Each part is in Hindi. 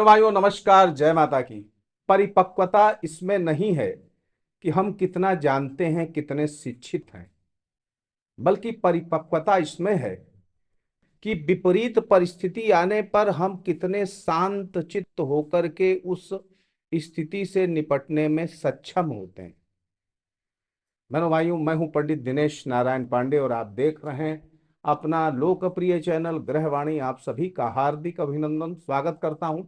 बहनों भाइयों नमस्कार, जय माता की। परिपक्वता इसमें नहीं है कि हम कितना जानते हैं, कितने शिक्षित हैं, बल्कि परिपक्वता इसमें है कि विपरीत परिस्थिति आने पर हम कितने शांत चित्त होकर के उस स्थिति से निपटने में सक्षम होते हैं। बहनों भाइयों, मैं हूं पंडित दिनेश नारायण पांडे और आप देख रहे हैं अपना लोकप्रिय चैनल ग्रहवाणी। आप सभी का हार्दिक अभिनंदन, स्वागत करता हूं।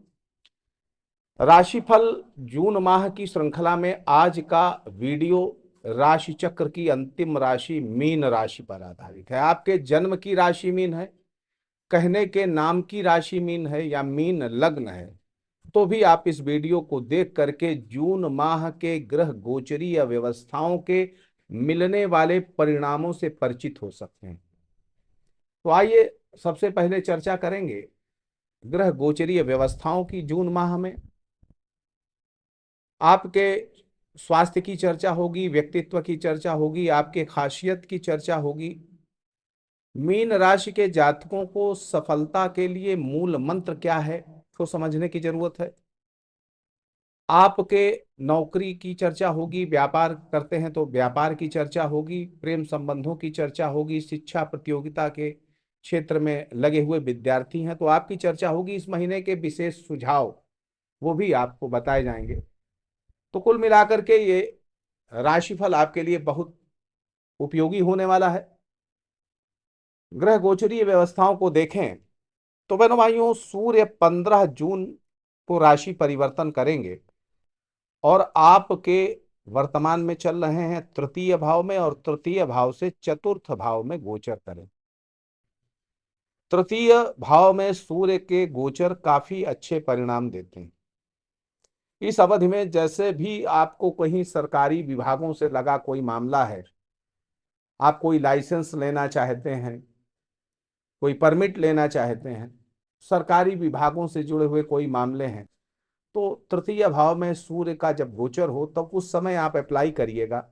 राशिफल जून माह की श्रृंखला में आज का वीडियो राशि चक्र की अंतिम राशि मीन राशि पर आधारित है। आपके जन्म की राशि मीन है, कहने के नाम की राशि मीन है या मीन लग्न है, तो भी आप इस वीडियो को देख करके जून माह के ग्रह गोचरीय व्यवस्थाओं के मिलने वाले परिणामों से परिचित हो सकते हैं। तो आइए सबसे पहले चर्चा करेंगे ग्रह गोचरीय व्यवस्थाओं की। जून माह में आपके स्वास्थ्य की चर्चा होगी, व्यक्तित्व की चर्चा होगी, आपके खासियत की चर्चा होगी। मीन राशि के जातकों को सफलता के लिए मूल मंत्र क्या है तो समझने की जरूरत है। आपके नौकरी की चर्चा होगी, व्यापार करते हैं तो व्यापार की चर्चा होगी, प्रेम संबंधों की चर्चा होगी, शिक्षा प्रतियोगिता के क्षेत्र में लगे हुए विद्यार्थी हैं तो आपकी चर्चा होगी। इस महीने के विशेष सुझाव वो भी आपको बताए जाएंगे। तो कुल मिलाकर के ये राशिफल आपके लिए बहुत उपयोगी होने वाला है। ग्रह गोचरीय व्यवस्थाओं को देखें तो बहनों भाइयों, सूर्य 15 जून को राशि परिवर्तन करेंगे और आपके वर्तमान में चल रहे हैं तृतीय भाव में, और तृतीय भाव से चतुर्थ भाव में गोचर करें। तृतीय भाव में सूर्य के गोचर काफी अच्छे परिणाम देते हैं। इस अवधि में जैसे भी आपको कहीं सरकारी विभागों से लगा कोई मामला है, आप कोई लाइसेंस लेना चाहते हैं, कोई परमिट लेना चाहते हैं, सरकारी विभागों से जुड़े हुए कोई मामले हैं, तो तृतीय भाव में सूर्य का जब गोचर हो तब उस समय आप अप्लाई करिएगा,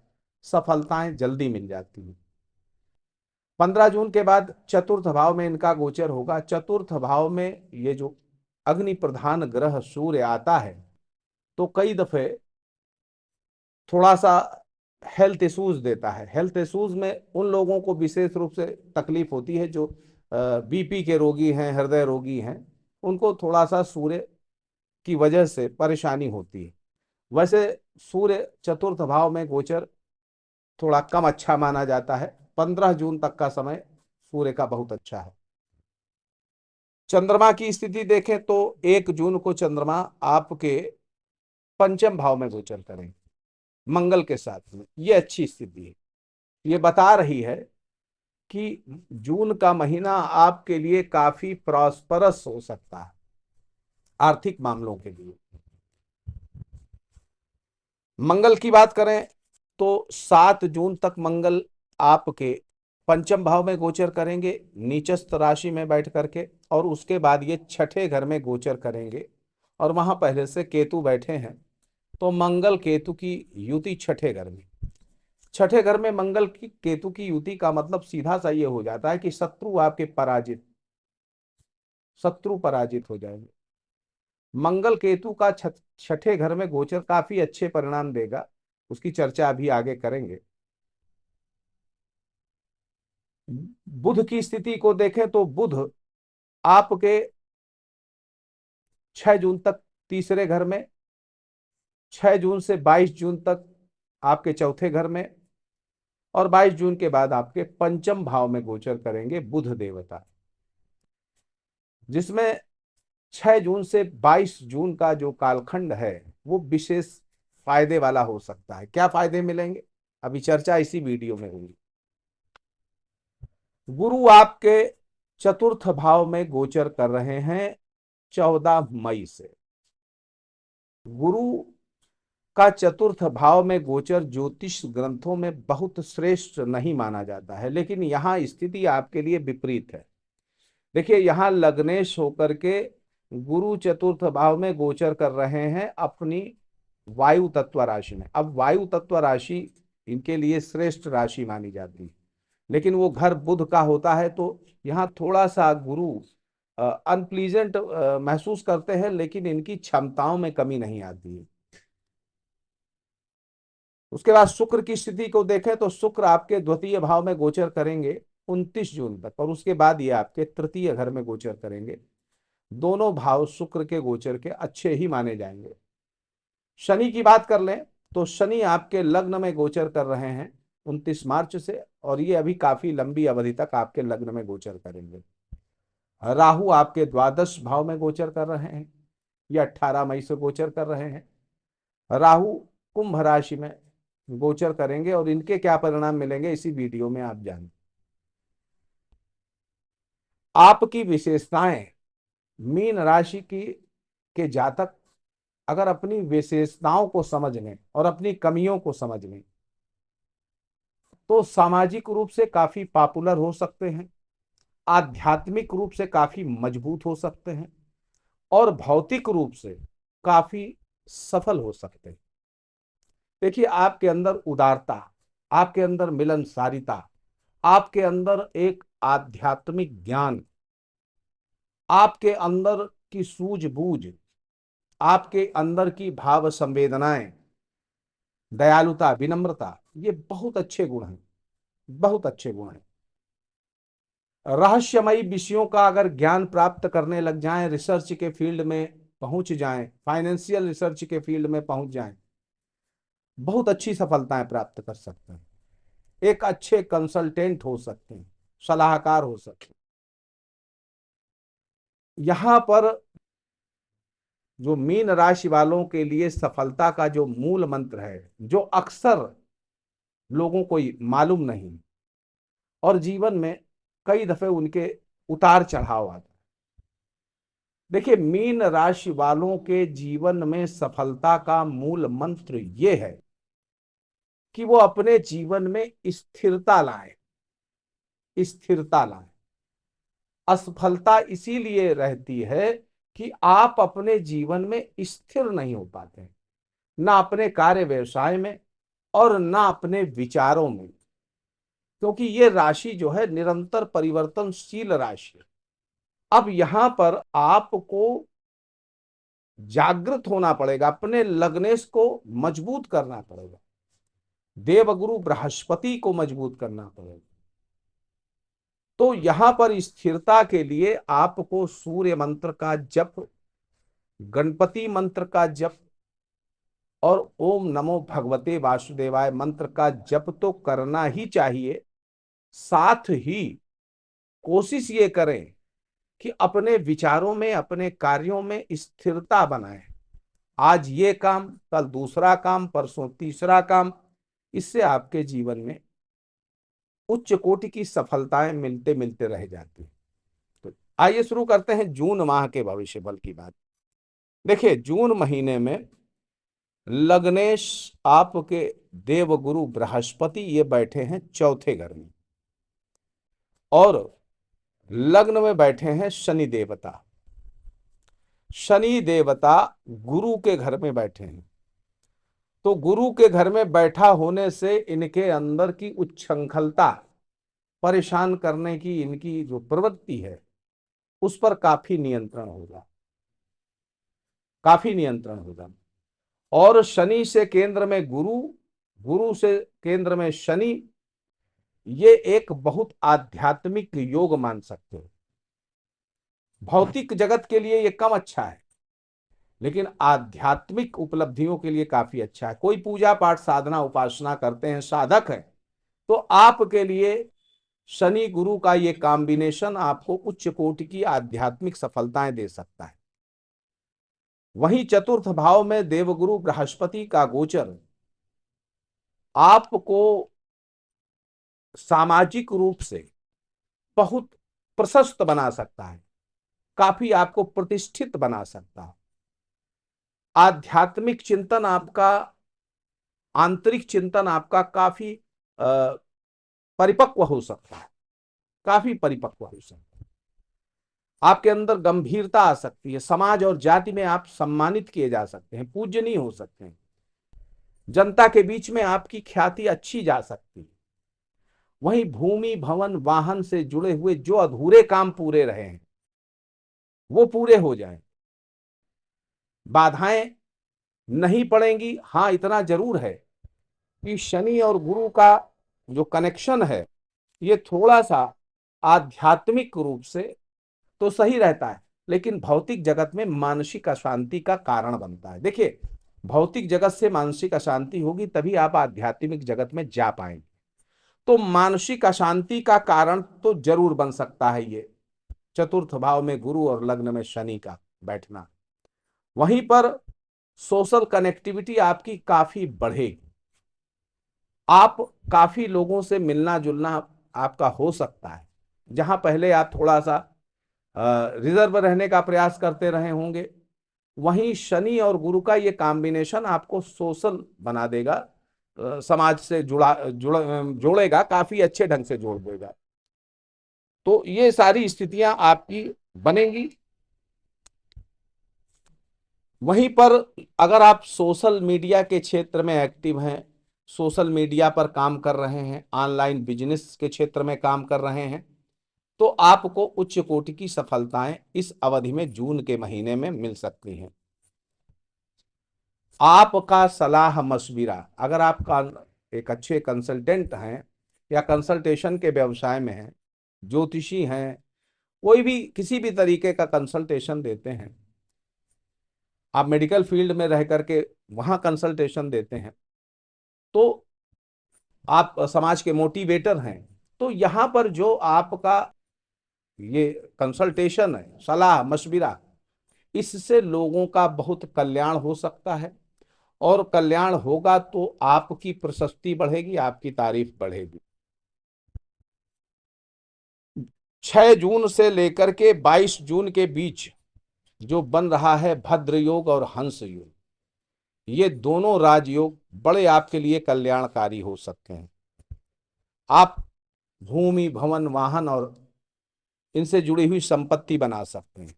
सफलताएं जल्दी मिल जाती हैं। 15 जून के बाद चतुर्थ भाव में इनका गोचर होगा। चतुर्थ भाव में ये जो अग्नि प्रधान ग्रह सूर्य आता है तो कई दफे थोड़ा सा हेल्थ इश्यूज देता है। हेल्थ इश्यूज में उन लोगों को विशेष रूप से तकलीफ होती है जो बीपी के रोगी हैं, हृदय रोगी हैं, उनको थोड़ा सा सूर्य की वजह से परेशानी होती है। वैसे सूर्य चतुर्थ भाव में गोचर थोड़ा कम अच्छा माना जाता है। 15 जून तक का समय सूर्य का बहुत अच्छा है। चंद्रमा की स्थिति देखें तो 1 जून को चंद्रमा आपके पंचम भाव में गोचर करें मंगल के साथ में। ये अच्छी स्थिति है। ये बता रही है कि जून का महीना आपके लिए काफी प्रॉस्परस हो सकता है आर्थिक मामलों के लिए। मंगल की बात करें तो 7 जून तक मंगल आपके पंचम भाव में गोचर करेंगे नीचस्थ राशि में बैठ करके, और उसके बाद ये छठे घर में गोचर करेंगे और वहां पहले से केतु बैठे हैं तो मंगल केतु की युति छठे घर में। छठे घर में मंगल की केतु की युति का मतलब सीधा सा ये हो जाता है कि शत्रु पराजित हो जाएंगे। मंगल केतु का छठे घर में गोचर काफी अच्छे परिणाम देगा, उसकी चर्चा अभी आगे करेंगे। बुध की स्थिति को देखें तो बुध आपके 6 जून तक तीसरे घर में, 6 जून से 22 जून तक आपके चौथे घर में, और 22 जून के बाद आपके पंचम भाव में गोचर करेंगे बुध देवता, जिसमें 6 जून से 22 जून का जो कालखंड है वो विशेष फायदे वाला हो सकता है। क्या फायदे मिलेंगे अभी चर्चा इसी वीडियो में होगी। गुरु आपके चतुर्थ भाव में गोचर कर रहे हैं 14 मई से। गुरु का चतुर्थ भाव में गोचर ज्योतिष ग्रंथों में बहुत श्रेष्ठ नहीं माना जाता है, लेकिन यहाँ स्थिति आपके लिए विपरीत है। देखिए, यहाँ लग्नेश होकर के गुरु चतुर्थ भाव में गोचर कर रहे हैं अपनी वायु तत्व राशि में। अब वायु तत्व राशि इनके लिए श्रेष्ठ राशि मानी जाती है, लेकिन वो घर बुध का होता है तो यहाँ थोड़ा सा गुरु अनप्लीजेंट महसूस करते हैं, लेकिन इनकी क्षमताओं में कमी नहीं आती है। उसके बाद शुक्र की स्थिति को देखें तो शुक्र आपके द्वितीय भाव में गोचर करेंगे 29 जून तक, और उसके बाद ये आपके तृतीय घर में गोचर करेंगे। दोनों भाव शुक्र के गोचर के अच्छे ही माने जाएंगे। शनि की बात कर लें तो शनि आपके लग्न में गोचर कर रहे हैं 29 मार्च से, और ये अभी काफी लंबी अवधि तक आपके लग्न में गोचर करेंगे। राहु आपके द्वादश भाव में गोचर कर रहे हैं, ये 18 मई से गोचर कर रहे हैं। राहु कुंभ राशि में गोचर करेंगे, और इनके क्या परिणाम मिलेंगे इसी वीडियो में आप जानें। आपकी विशेषताएं, मीन राशि की के जातक अगर अपनी विशेषताओं को समझ लें और अपनी कमियों को समझ लें तो सामाजिक रूप से काफी पॉपुलर हो सकते हैं, आध्यात्मिक रूप से काफी मजबूत हो सकते हैं, और भौतिक रूप से काफी सफल हो सकते हैं। देखिए, आपके अंदर उदारता, आपके अंदर मिलनसारिता, आपके अंदर एक आध्यात्मिक ज्ञान, आपके अंदर की सूझबूझ, आपके अंदर की भाव संवेदनाएं, दयालुता, विनम्रता, ये बहुत अच्छे गुण हैं, बहुत अच्छे गुण हैं। रहस्यमयी विषयों का अगर ज्ञान प्राप्त करने लग जाएं, रिसर्च के फील्ड में पहुंच जाएं, फाइनेंशियल रिसर्च के फील्ड में पहुंच जाएं, बहुत अच्छी सफलताएं प्राप्त कर सकते हैं। एक अच्छे कंसल्टेंट हो सकते हैं, सलाहकार हो सकते हैं। यहां पर जो मीन राशि वालों के लिए सफलता का जो मूल मंत्र है, जो अक्सर लोगों को मालूम नहीं, और जीवन में कई दफे उनके उतार चढ़ाव आते हैं। देखिए, मीन राशि वालों के जीवन में सफलता का मूल मंत्र यह है कि वो अपने जीवन में स्थिरता लाए, स्थिरता लाए। असफलता इसीलिए रहती है कि आप अपने जीवन में स्थिर नहीं हो पाते, ना अपने कार्य व्यवसाय में और ना अपने विचारों में, क्योंकि ये राशि जो है निरंतर परिवर्तनशील राशि है। अब यहां पर आपको जागृत होना पड़ेगा, अपने लग्नेश को मजबूत करना पड़ेगा, देवगुरु बृहस्पति को मजबूत करना पड़ेगा। तो यहां पर स्थिरता के लिए आपको सूर्य मंत्र का जप, गणपति मंत्र का जप और ओम नमो भगवते वासुदेवाय मंत्र का जप तो करना ही चाहिए। साथ ही कोशिश ये करें कि अपने विचारों में, अपने कार्यों में स्थिरता बनाएं। आज ये काम, कल दूसरा काम, परसों तीसरा काम, इससे आपके जीवन में उच्च कोटि की सफलताएं मिलते मिलते रह जाती हैं। तो आइए शुरू करते हैं जून माह के भविष्य फल की बात। देखिए, जून महीने में लग्नेश आपके देवगुरु बृहस्पति ये बैठे हैं चौथे घर में, और लग्न में बैठे हैं शनि देवता। शनि देवता गुरु के घर में बैठे हैं, तो गुरु के घर में बैठा होने से इनके अंदर की उच्छृंखलता, परेशान करने की इनकी जो प्रवृत्ति है उस पर काफी नियंत्रण होगा, काफी नियंत्रण होगा। और शनि से केंद्र में गुरु, गुरु से केंद्र में शनि, ये एक बहुत आध्यात्मिक योग मान सकते हो। भौतिक जगत के लिए ये कम अच्छा है, लेकिन आध्यात्मिक उपलब्धियों के लिए काफी अच्छा है। कोई पूजा पाठ साधना उपासना करते हैं, साधक है, तो आपके लिए शनि गुरु का ये कॉम्बिनेशन आपको उच्च कोटि की आध्यात्मिक सफलताएं दे सकता है। वहीं चतुर्थ भाव में देवगुरु बृहस्पति का गोचर आपको सामाजिक रूप से बहुत प्रशस्त बना सकता है, काफी आपको प्रतिष्ठित बना सकता है। आध्यात्मिक चिंतन आपका, आंतरिक चिंतन आपका काफी परिपक्व हो सकता है, काफी परिपक्व हो सकता है। आपके अंदर गंभीरता आ सकती है, समाज और जाति में आप सम्मानित किए जा सकते हैं, पूजनीय हो सकते हैं, जनता के बीच में आपकी ख्याति अच्छी जा सकती है। वहीं भूमि भवन वाहन से जुड़े हुए जो अधूरे काम पूरे रहे हैं, वो पूरे हो जाएं। बाधाएं नहीं पड़ेंगी। हाँ, इतना जरूर है कि शनि और गुरु का जो कनेक्शन है ये थोड़ा सा आध्यात्मिक रूप से तो सही रहता है, लेकिन भौतिक जगत में मानसिक अशांति का कारण बनता है। देखिए, भौतिक जगत से मानसिक अशांति होगी तभी आप आध्यात्मिक जगत में जा पाएंगे। तो मानसिक अशांति का कारण तो जरूर बन सकता है ये चतुर्थ भाव में गुरु और लग्न में शनि का बैठना। वहीं पर सोशल कनेक्टिविटी आपकी काफी बढ़ेगी। आप काफी लोगों से मिलना जुलना आपका हो सकता है। जहां पहले आप थोड़ा सा रिजर्व रहने का प्रयास करते रहे होंगे, वहीं शनि और गुरु का ये कॉम्बिनेशन आपको सोशल बना देगा, समाज से जोड़ेगा, काफी अच्छे ढंग से जोड़ देगा। तो ये सारी स्थितियां आपकी बनेंगी। वहीं पर अगर आप सोशल मीडिया के क्षेत्र में एक्टिव हैं, सोशल मीडिया पर काम कर रहे हैं, ऑनलाइन बिजनेस के क्षेत्र में काम कर रहे हैं, तो आपको उच्च कोटि की सफलताएं इस अवधि में जून के महीने में मिल सकती हैं। आपका सलाह मशविरा, अगर आप एक अच्छे कंसल्टेंट हैं या कंसल्टेशन के व्यवसाय में हैं, ज्योतिषी हैं, कोई भी किसी भी तरीके का कंसल्टेशन देते हैं, आप मेडिकल फील्ड में रह करके वहां कंसल्टेशन देते हैं, तो आप समाज के मोटिवेटर हैं, तो यहां पर जो आपका ये कंसल्टेशन है, सलाह मशविरा, इससे लोगों का बहुत कल्याण हो सकता है। और कल्याण होगा तो आपकी प्रशस्ति बढ़ेगी, आपकी तारीफ बढ़ेगी। 6 जून से लेकर के 22 जून के बीच जो बन रहा है भद्र योग और हंस योग, ये दोनों राजयोग बड़े आपके लिए कल्याणकारी हो सकते हैं। आप भूमि भवन वाहन और इनसे जुड़ी हुई संपत्ति बना सकते हैं।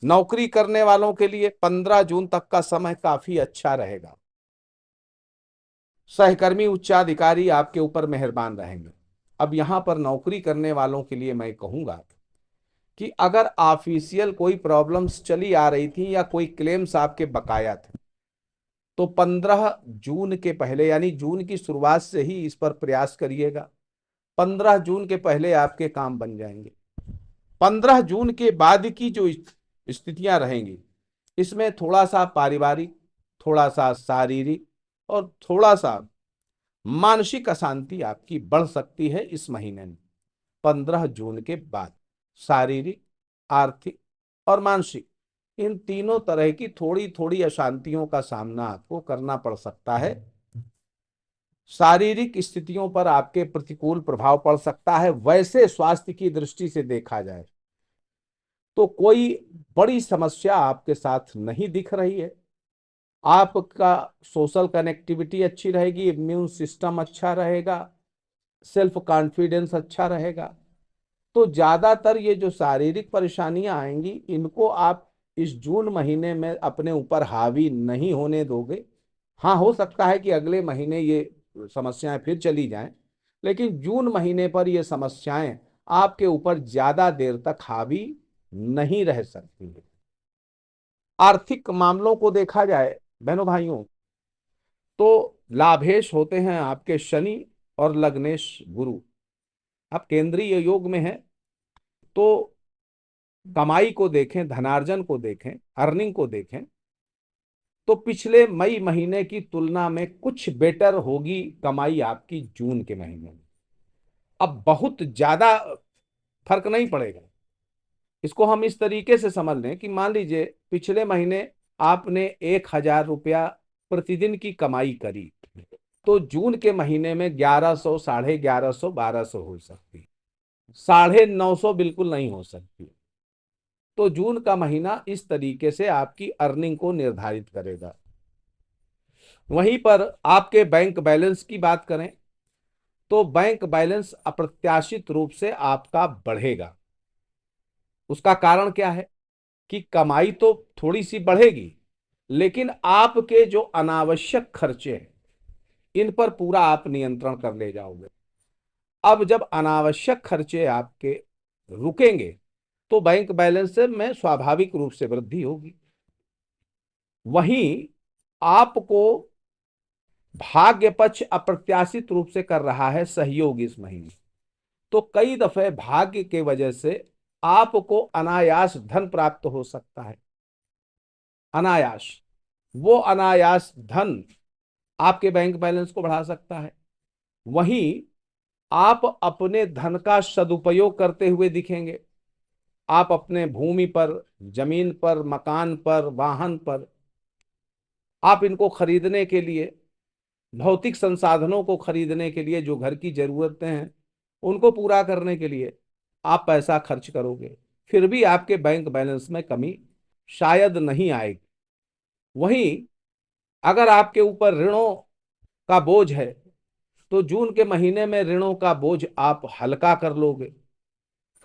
नौकरी करने वालों के लिए 15 जून तक का समय काफी अच्छा रहेगा। सहकर्मी उच्चाधिकारी आपके ऊपर मेहरबान रहेंगे। अब यहां पर नौकरी करने वालों के लिए मैं कहूंगा कि अगर ऑफिशियल कोई प्रॉब्लम्स चली आ रही थी या कोई क्लेम्स आपके बकाया थे, तो 15 जून के पहले, यानी जून की शुरुआत से ही इस पर प्रयास करिएगा। 15 जून के पहले आपके काम बन जाएंगे। 15 जून के बाद की जो स्थितियां रहेंगी, इसमें थोड़ा सा पारिवारिक, थोड़ा सा शारीरिक और थोड़ा सा मानसिक अशांति आपकी बढ़ सकती है इस महीने में। 15 जून के बाद शारीरिक, आर्थिक और मानसिक, इन तीनों तरह की थोड़ी थोड़ी अशांतियों का सामना आपको करना पड़ सकता है। शारीरिक स्थितियों पर आपके प्रतिकूल प्रभाव पड़ सकता है। वैसे स्वास्थ्य की दृष्टि से देखा जाए तो कोई बड़ी समस्या आपके साथ नहीं दिख रही है। आपका सोशल कनेक्टिविटी अच्छी रहेगी, इम्यून सिस्टम अच्छा रहेगा, सेल्फ कॉन्फिडेंस अच्छा रहेगा। तो ज्यादातर ये जो शारीरिक परेशानियां आएंगी, इनको आप इस जून महीने में अपने ऊपर हावी नहीं होने दोगे। हाँ, हो सकता है कि अगले महीने ये समस्याएं फिर चली जाएं, लेकिन जून महीने पर ये समस्याएं आपके ऊपर ज्यादा देर तक हावी नहीं रह सकती है। आर्थिक मामलों को देखा जाए बहनों भाइयों, तो लाभेश होते हैं आपके शनि और लग्नेश गुरु। आप केंद्रीय योग में हैं, तो कमाई को देखें, धनार्जन को देखें, अर्निंग को देखें, तो पिछले मई महीने की तुलना में कुछ बेटर होगी कमाई आपकी जून के महीने में। अब बहुत ज्यादा फर्क नहीं पड़ेगा। इसको हम इस तरीके से समझ लें कि मान लीजिए पिछले महीने आपने 1,000 रुपया प्रतिदिन की कमाई करी, तो जून के महीने में 1100, 1150, 1200 हो सकती, 950 बिल्कुल नहीं हो सकती। तो जून का महीना इस तरीके से आपकी अर्निंग को निर्धारित करेगा। वहीं पर आपके बैंक बैलेंस की बात करें तो बैंक बैलेंस अप्रत्याशित रूप से आपका बढ़ेगा। उसका कारण क्या है कि कमाई तो थोड़ी सी बढ़ेगी, लेकिन आपके जो अनावश्यक खर्चे हैं, इन पर पूरा आप नियंत्रण कर ले जाओगे। अब जब अनावश्यक खर्चे आपके रुकेंगे, तो बैंक बैलेंस में स्वाभाविक रूप से वृद्धि होगी। वहीं आपको भाग्य पक्ष अप्रत्याशित रूप से कर रहा है सहयोग इस महीने, तो कई दफे भाग्य के वजह से आपको अनायास धन प्राप्त हो सकता है। अनायास, वो अनायास धन आपके बैंक बैलेंस को बढ़ा सकता है। वहीं आप अपने धन का सदुपयोग करते हुए दिखेंगे। आप अपने भूमि पर, जमीन पर, मकान पर, वाहन पर, आप इनको खरीदने के लिए, भौतिक संसाधनों को खरीदने के लिए, जो घर की जरूरतें हैं उनको पूरा करने के लिए आप पैसा खर्च करोगे, फिर भी आपके बैंक बैलेंस में कमी शायद नहीं आएगी। वहीं अगर आपके ऊपर ऋणों का बोझ है तो जून के महीने में ऋणों का बोझ आप हल्का कर लोगे।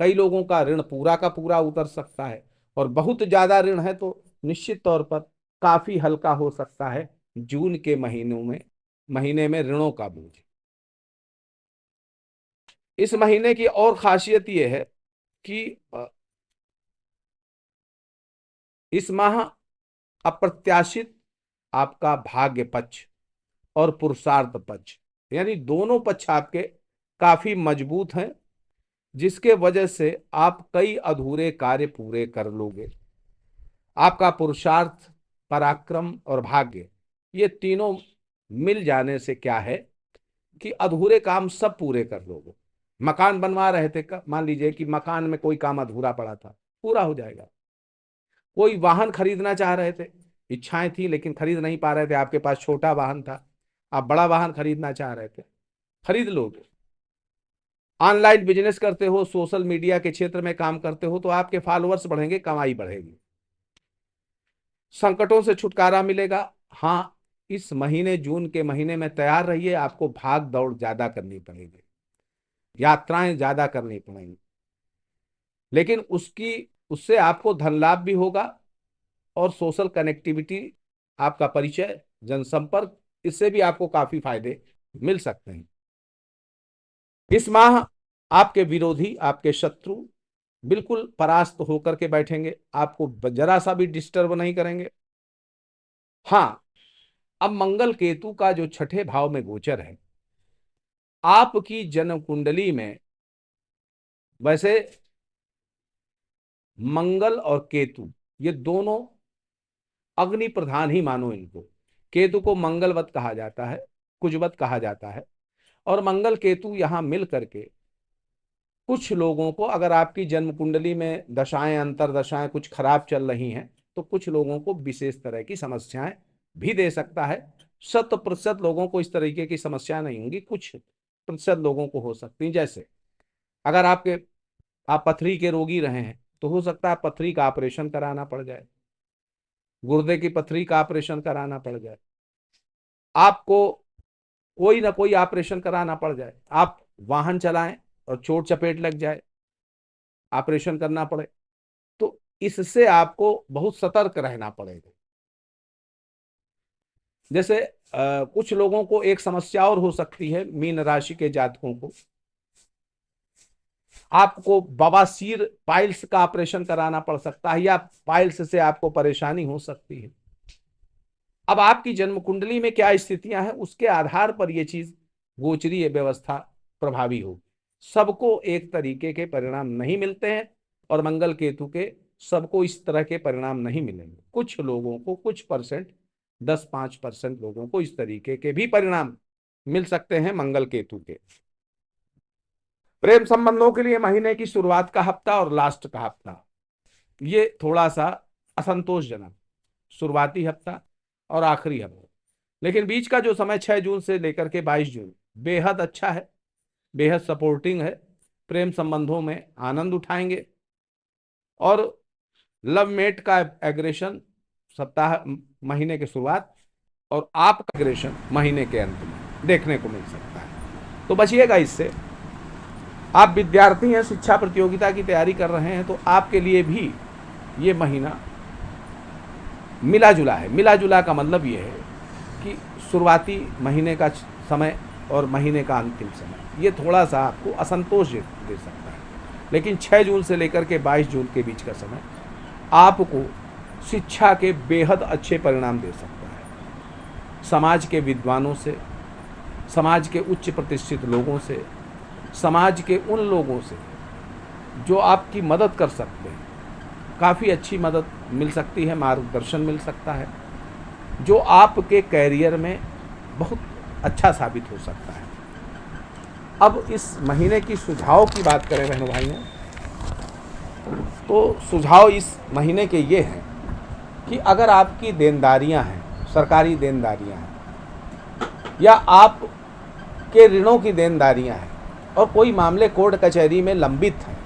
कई लोगों का ऋण पूरा का पूरा उतर सकता है, और बहुत ज्यादा ऋण है तो निश्चित तौर पर काफी हल्का हो सकता है जून के महीने में ऋणों का बोझ। इस महीने की और खासियत यह है कि इस माह अप्रत्याशित आपका भाग्य पक्ष और पुरुषार्थ पक्ष, यानी दोनों पक्ष आपके काफी मजबूत हैं, जिसके वजह से आप कई अधूरे कार्य पूरे कर लोगे। आपका पुरुषार्थ, पराक्रम और भाग्य, ये तीनों मिल जाने से क्या है कि अधूरे काम सब पूरे कर लोगे। मकान बनवा रहे थे, मान लीजिए कि मकान में कोई काम अधूरा पड़ा था, पूरा हो जाएगा। कोई वाहन खरीदना चाह रहे थे, इच्छाएं थी लेकिन खरीद नहीं पा रहे थे, आपके पास छोटा वाहन था, आप बड़ा वाहन खरीदना चाह रहे थे, खरीद लोगे। ऑनलाइन बिजनेस करते हो, सोशल मीडिया के क्षेत्र में काम करते हो, तो आपके फॉलोअर्स बढ़ेंगे, कमाई बढ़ेगी, संकटों से छुटकारा मिलेगा। हाँ, इस महीने, जून के महीने में तैयार रहिए, आपको भाग दौड़ ज्यादा करनी पड़ेगी, यात्राएं ज्यादा करनी पड़ेंगी, लेकिन उससे आपको धन लाभ भी होगा, और सोशल कनेक्टिविटी, आपका परिचय, जनसंपर्क, इससे भी आपको काफी फायदे मिल सकते हैं। इस माह आपके विरोधी, आपके शत्रु बिल्कुल परास्त होकर के बैठेंगे, आपको जरा सा भी डिस्टर्ब नहीं करेंगे। हाँ, अब मंगल केतु का जो छठे भाव में गोचर है, आपकी जन्म कुंडली में, वैसे मंगल और केतु ये दोनों अग्नि प्रधान ही मानो इनको। केतु को मंगलवत कहा जाता है, कुजवत कहा जाता है, और मंगल केतु यहां मिल करके कुछ लोगों को, अगर आपकी जन्म कुंडली में दशाएं, अंतरदशाएं कुछ खराब चल रही हैं, तो कुछ लोगों को विशेष तरह की समस्याएं भी दे सकता है। 100% लोगों को इस तरीके की समस्या नहीं होंगी, कुछ प्रतिशत लोगों को हो सकती है। जैसे अगर आप पथरी के रोगी रहे हैं तो हो सकता है पथरी का ऑपरेशन कराना पड़ जाए, गुर्दे की पथरी का ऑपरेशन कराना पड़ जाए, आपको कोई ना कोई ऑपरेशन कराना पड़ जाए, आप वाहन चलाएं और चोट चपेट लग जाए, ऑपरेशन करना पड़े, तो इससे आपको बहुत सतर्क रहना पड़ेगा। जैसे कुछ लोगों को एक समस्या और हो सकती है, मीन राशि के जातकों को, आपको बवासीर, पाइल्स का ऑपरेशन कराना पड़ सकता है, या पाइल्स से आपको परेशानी हो सकती है। अब आपकी जन्म कुंडली में क्या स्थितियां हैं, उसके आधार पर यह चीज, गोचरीय व्यवस्था प्रभावी होगी। सबको एक तरीके के परिणाम नहीं मिलते हैं, और मंगल केतु के सबको इस तरह के परिणाम नहीं मिलेंगे। कुछ लोगों को, कुछ परसेंट, 10-5% लोगों को इस तरीके के भी परिणाम मिल सकते हैं मंगल केतु के। प्रेम संबंधों के लिए महीने की शुरुआत का हफ्ता और लास्ट का हफ्ता ये थोड़ा सा असंतोषजनक, शुरुआती हफ्ता और आखिरी हफ्ता, लेकिन बीच का जो समय 6 जून से लेकर के 22 जून बेहद अच्छा है, बेहद सपोर्टिंग है। प्रेम संबंधों में आनंद उठाएंगे, और लव मेट का एग्रेशन महीने की शुरुआत, और आपका एग्रेशन महीने के अंत में देखने को मिल सकता है, तो बचिएगा इससे। आप विद्यार्थी हैं, शिक्षा प्रतियोगिता की तैयारी कर रहे हैं, तो आपके लिए भी ये महीना मिला जुला है। मिला जुला का मतलब ये है कि शुरुआती महीने का समय और महीने का अंतिम समय ये थोड़ा सा आपको असंतोष दे सकता है, लेकिन 6 जून से लेकर के 22 जून के बीच का समय आपको शिक्षा के बेहद अच्छे परिणाम दे सकता है। समाज के विद्वानों से, समाज के उच्च प्रतिष्ठित लोगों से, समाज के उन लोगों से जो आपकी मदद कर सकते हैं, काफ़ी अच्छी मदद मिल सकती है, मार्गदर्शन मिल सकता है, जो आपके कैरियर में बहुत अच्छा साबित हो सकता है। अब इस महीने की सुझाव की बात करें बहनों भाइयों, तो सुझाव इस महीने के ये हैं कि अगर आपकी देनदारियां हैं, सरकारी देनदारियां हैं, या आपके ऋणों की देनदारियां हैं और कोई मामले कोर्ट कचहरी में लंबित हैं,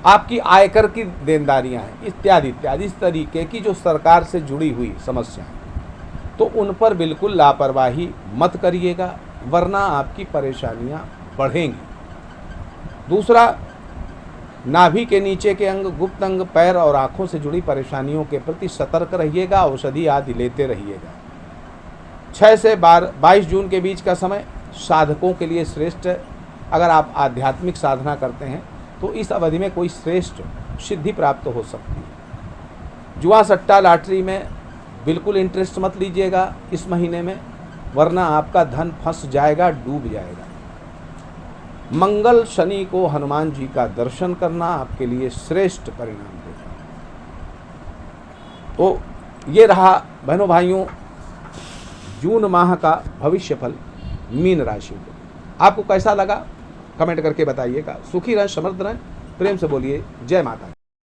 आपकी आयकर की देनदारियां हैं, इत्यादि इत्यादि, इस तरीके की जो सरकार से जुड़ी हुई समस्या है, तो उन पर बिल्कुल लापरवाही मत करिएगा, वरना आपकी परेशानियां बढ़ेंगी। दूसरा, नाभि के नीचे के अंग, गुप्त अंग, पैर और आँखों से जुड़ी परेशानियों के प्रति सतर्क रहिएगा, औषधि आदि लेते रहिएगा। 6 से 22 जून के बीच का समय साधकों के लिए श्रेष्ठ है। अगर आप आध्यात्मिक साधना करते हैं तो इस अवधि में कोई श्रेष्ठ सिद्धि प्राप्त हो सकती है। जुआ, सट्टा, लॉटरी में बिल्कुल इंटरेस्ट मत लीजिएगा इस महीने में, वरना आपका धन फंस जाएगा, डूब जाएगा। मंगल, शनि को हनुमान जी का दर्शन करना आपके लिए श्रेष्ठ परिणाम देगा। तो ये रहा बहनों भाइयों जून माह का भविष्यफल मीन राशि को। आपको कैसा लगा कमेंट करके बताइएगा। सुखी रहें, समृद्ध रहें, प्रेम से बोलिए जय माता।